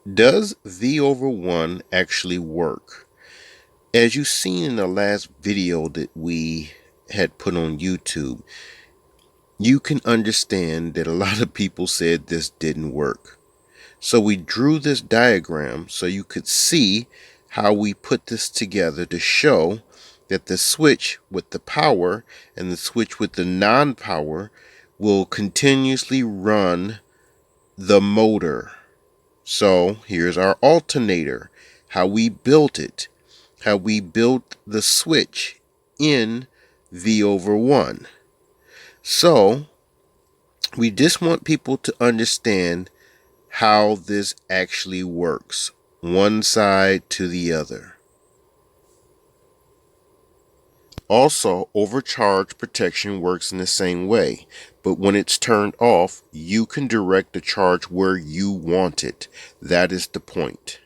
Does V over 1 actually work? As you've seen in the last video that we had put on YouTube, you can understand that a lot of people said this didn't work. So we drew this diagram so you could see how we put this together to show that the switch with the power and the switch with the non-power will continuously run the motor. So here's our alternator, how we built it, how we built the switch in V over 1. So we just want people to understand how this actually works, one side to the other. Also, overcharge protection works in the same way, but when it's turned off, you can direct the charge where you want it. That is the point.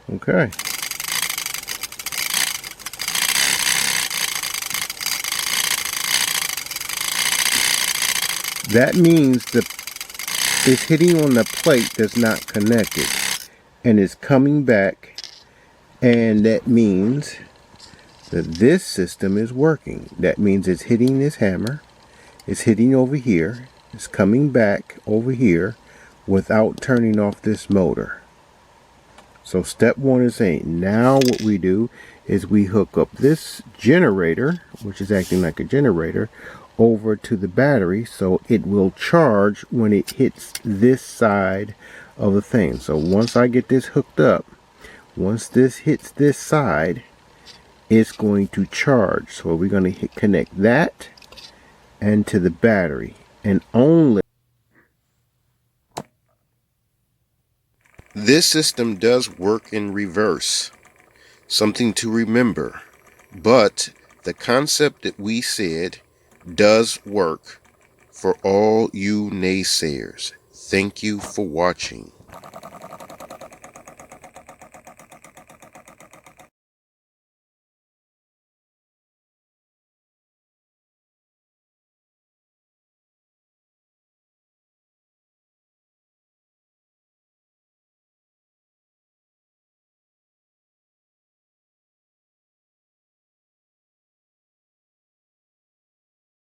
Okay. That means it's hitting on the plate that's not connected and it's coming back, and that means that this system is working. That means it's hitting this hammer, it's hitting over here, it's coming back over here without turning off this motor. So step one is saying, now what we do is we hook up this generator, which is acting like a generator, over to the battery so it will charge when it hits this side of the thing. So once I get this hooked up, once this hits this side, it's going to charge. So we're going to connect that and to the battery, and only this system does work in reverse. Something to remember. But the concept that we said does work for all you naysayers. Thank you for watching.